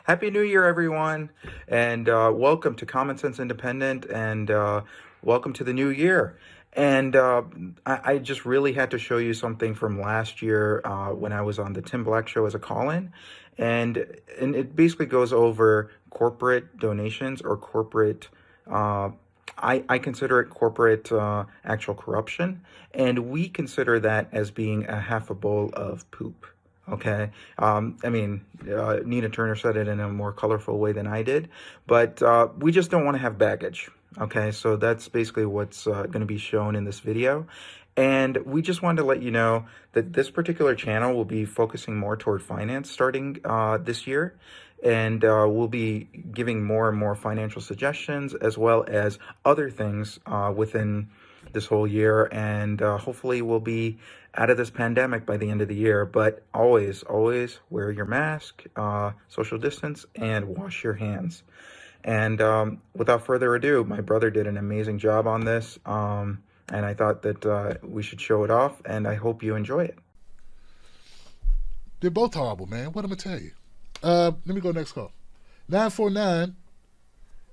Happy New Year, everyone, and welcome to CommonSense Independent, and welcome to the new year. And I just really had to show you something from last year when I was on the Tim Black Show as a call-in, and it basically goes over corporate donations or corporate. I consider it corporate actual corruption, and we consider that as being a half a bowl of poop. Okay. Nina Turner said it in a more colorful way than I did, but we just don't want to have baggage. Okay. So that's basically what's going to be shown in this video. And we just wanted to let you know that this particular channel will be focusing more toward finance starting this year. And we'll be giving more and more financial suggestions as well as other things within this whole year. And hopefully we'll be out of this pandemic by the end of the year. But always wear your mask, social distance, and wash your hands. And without further ado, my brother did an amazing job on this. And I thought that we should show it off, and I hope you enjoy it. They're both horrible, man. What am I tell you? Let me go next call. 949.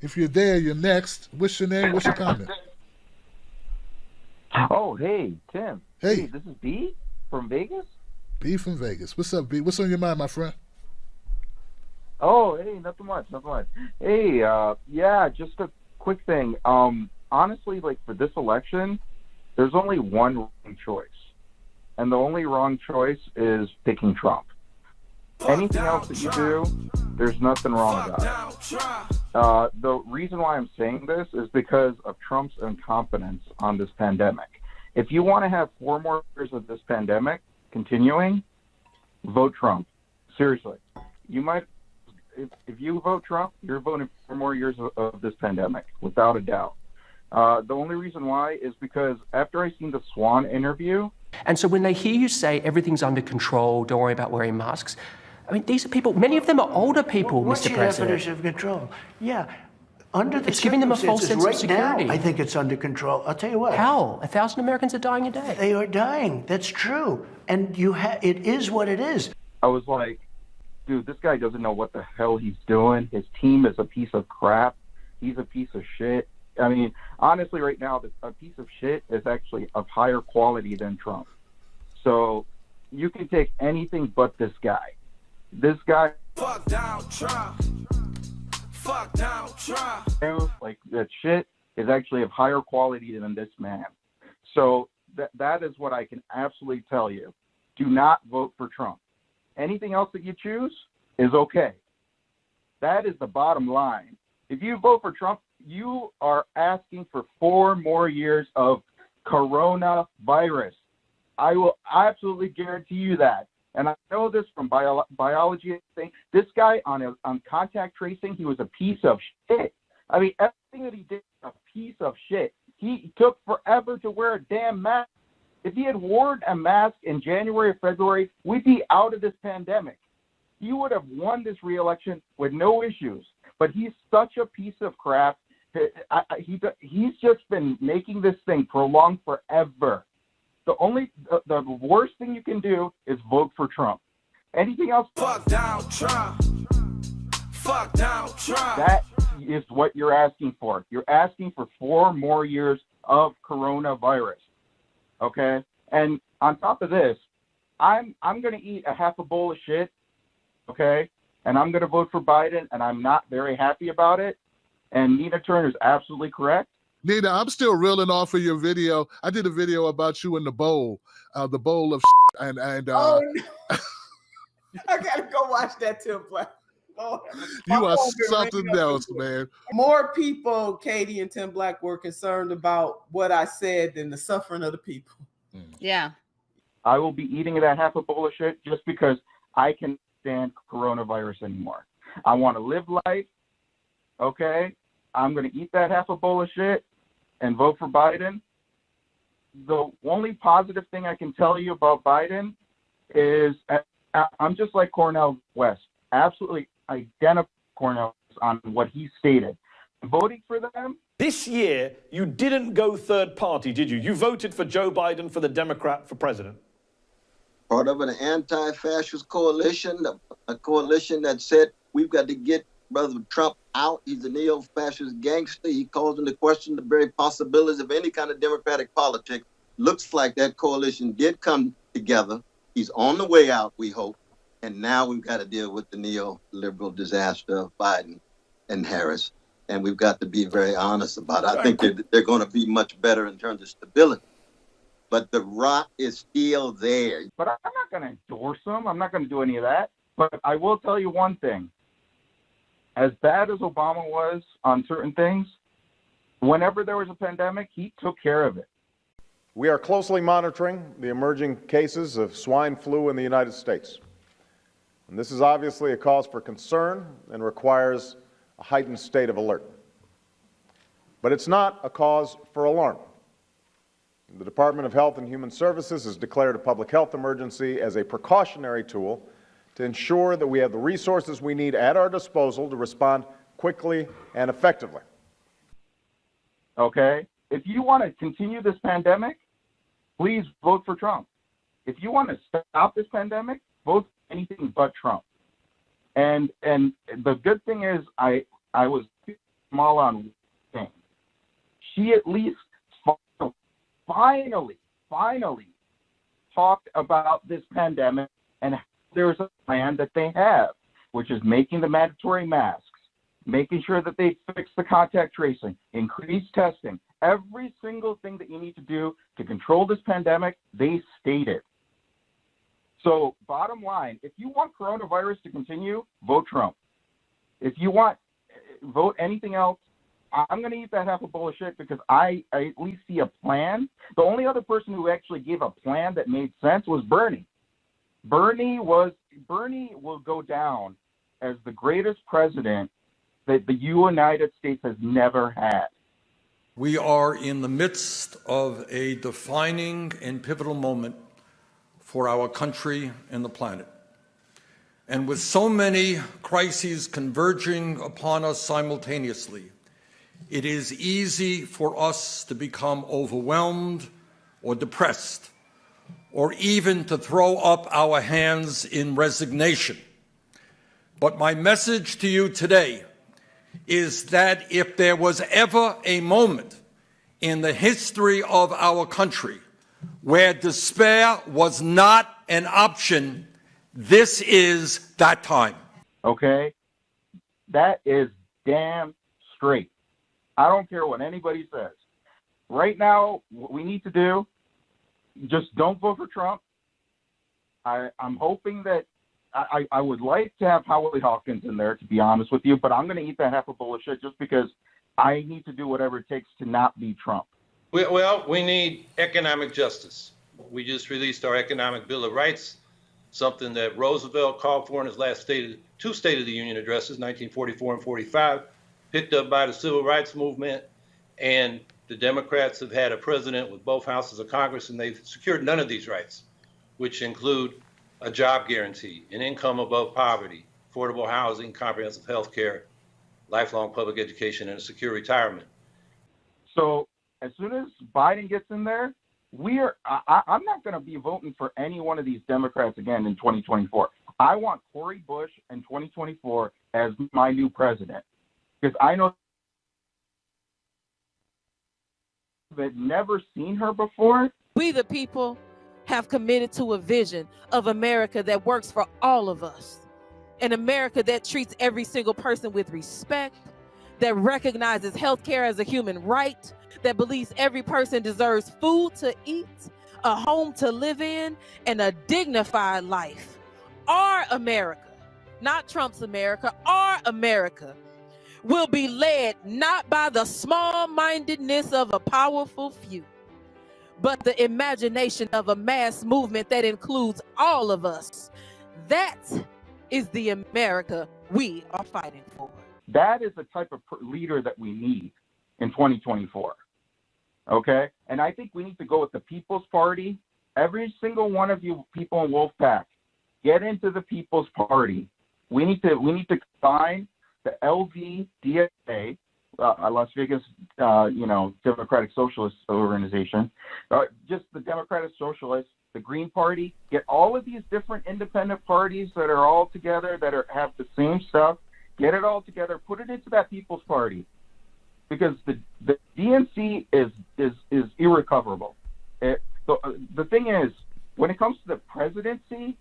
If you're there, you're next. What's your name? What's your comment? Oh, hey, Tim. Hey. This is B from Vegas? B from Vegas. What's up, B? What's on your mind, my friend? Oh, hey, nothing much. Hey, yeah, just a quick thing. Honestly, like, for this election, there's only one wrong choice. And the only wrong choice is picking Trump. Anything else that you do, there's nothing wrong about it. The reason why I'm saying this is because of Trump's incompetence on this pandemic. If you want to have 4 more years of this pandemic continuing, vote Trump. Seriously. You might, if you vote Trump, you're voting for 4 more years of this pandemic, without a doubt. The only reason why is because after I seen the Swan interview. And so when they hear you say everything's under control, don't worry about wearing masks, I mean, these are people, many of them are older people, What's Mr. President. What's your definition of control? Yeah, under the It's giving them a false sense of security. Now, I think it's under control. I'll tell you what. How? 1,000 Americans are dying a day. They are dying. That's true. And it is what it is. I was like, dude, this guy doesn't know what the hell he's doing. His team is a piece of crap. He's a piece of shit. I mean, honestly, right now, a piece of shit is actually of higher quality than Trump. So you can take anything but this guy. This guy, fuck down Trump. Fuck down Trump. Like, that shit is actually of higher quality than this man. So that is what I can absolutely tell you. Do not vote for Trump. Anything else that you choose is okay. That is the bottom line. If you vote for Trump, you are asking for 4 more years of coronavirus. I will absolutely guarantee you that. And I know this from biology. This guy on contact tracing, he was a piece of shit. I mean, everything that he did was a piece of shit. He took forever to wear a damn mask. If he had worn a mask in January or February, we'd be out of this pandemic. He would have won this re-election with no issues. But he's such a piece of crap. He's just been making this thing prolong forever. The worst thing you can do is vote for Trump. Anything else? Fuck down Trump. Fuck down Trump. That is what you're asking for. You're asking for 4 more years of coronavirus. Okay? And on top of this, I'm going to eat a half a bowl of shit. Okay? And I'm going to vote for Biden, and I'm not very happy about it. And Nina Turner is absolutely correct. Nina, I'm still reeling off of your video. I did a video about you in the bowl of and oh, no. I gotta go watch that Tim Black. Oh, you are something else, man. More people, Katie and Tim Black, were concerned about what I said than the suffering of the people. Yeah. I will be eating that half a bowl of shit just because I can't stand coronavirus anymore. I want to live life. Okay? I'm going to eat that half a bowl of shit and vote for Biden. The only positive thing I can tell you about Biden is I'm just like Cornel West, absolutely identical to Cornel West on what he stated. Voting for them. This year, you didn't go third party, did you? You voted for Joe Biden for the Democrat for president. Part of an anti-fascist coalition, a coalition that said We've got to get Brother Trump out. He's a neo-fascist gangster. He calls into question the very possibilities of any kind of democratic politics. Looks like that coalition did come together. He's on the way out, we hope. And now we've got to deal with the neoliberal disaster of Biden and Harris. And we've got to be very honest about it. I think they're going to be much better in terms of stability. But the rot is still there. But I'm not going to endorse them. I'm not going to do any of that. But I will tell you one thing. As bad as Obama was on certain things, whenever there was a pandemic, he took care of it. We are closely monitoring the emerging cases of swine flu in the United States. And this is obviously a cause for concern and requires a heightened state of alert. But it's not a cause for alarm. The Department of Health and Human Services has declared a public health emergency as a precautionary tool to ensure that we have the resources we need at our disposal to respond quickly and effectively. Okay? If you want to continue this pandemic, please vote for Trump. If you want to stop this pandemic, vote for anything but Trump. And the good thing is I was small on one thing. She at least finally talked about this pandemic and there's a plan that they have, which is making the mandatory masks, making sure that they fix the contact tracing, increase testing, every single thing that you need to do to control this pandemic, they stated. So bottom line, if you want coronavirus to continue, vote Trump. If you want, vote anything else, I'm going to eat that half a bowl of shit because I at least see a plan. The only other person who actually gave a plan that made sense was Bernie. Bernie will go down as the greatest president that the United States has never had. We are in the midst of a defining and pivotal moment for our country and the planet. And with so many crises converging upon us simultaneously, it is easy for us to become overwhelmed or depressed, or even to throw up our hands in resignation. But my message to you today is that if there was ever a moment in the history of our country where despair was not an option, this is that time. Okay? That is damn straight. I don't care what anybody says. Right now, what we need to do, just don't vote for Trump. I'm hoping that I would like to have Howard Hawkins in there, to be honest with you, but I'm going to eat that half a bowl of shit just because I need to do whatever it takes to not be Trump. Well, we need economic justice. We just released our Economic Bill of Rights, something that Roosevelt called for in his last two State of the Union addresses, 1944 and 45, picked up by the Civil Rights Movement, and the Democrats have had a president with both houses of Congress, and they've secured none of these rights, which include a job guarantee, an income above poverty, affordable housing, comprehensive health care, lifelong public education, and a secure retirement. So as soon as Biden gets in there, I'm not going to be voting for any one of these Democrats again in 2024. I want Cori Bush in 2024 as my new president, because I know I've never seen her before. We the people have committed to a vision of America that works for all of us. An America that treats every single person with respect, that recognizes healthcare as a human right, that believes every person deserves food to eat, a home to live in, and a dignified life. Our America, not Trump's America, our America will be led not by the small-mindedness of a powerful few, but the imagination of a mass movement that includes all of us. That is the America we are fighting for. That is the type of leader that we need in 2024. Okay? And I think we need to go with the People's Party. Every single one of you people in Wolfpack, get into the People's Party. We need to combine the LVDSA, Las Vegas, Democratic Socialist Organization, just the Democratic Socialists, the Green Party, get all of these different independent parties that are all together, that have the same stuff, Get it all together. Put it into that People's Party, because the DNC is irrecoverable. The thing is, when it comes to the presidency,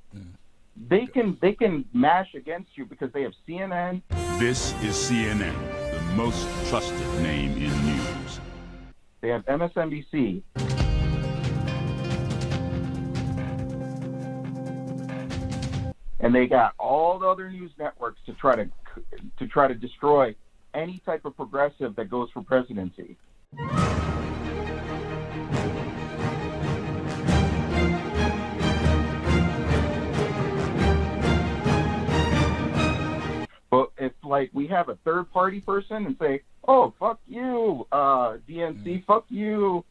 they can mash against you because they have CNN. This is CNN, the most trusted name in news. They have MSNBC. And they got all the other news networks to try to destroy any type of progressive that goes for presidency. But if like we have a third party person and say, "Oh, fuck you, DNC, fuck you,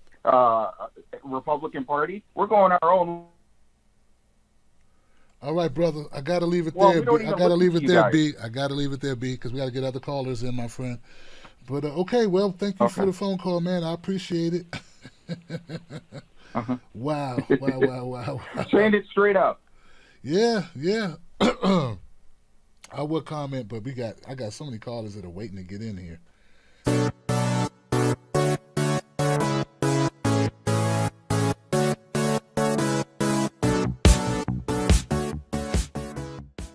Republican Party," we're going our own. All right, brother. I gotta leave it Well, there. we don't B. even I gotta listen leave to it you there, guys. B. I gotta leave it there, B, because we gotta get other callers in, my friend. But okay, well, thank you for the phone call, man. I appreciate it. Wow, wow. Saying it straight up. Yeah. I would comment, but I got so many callers that are waiting to get in here.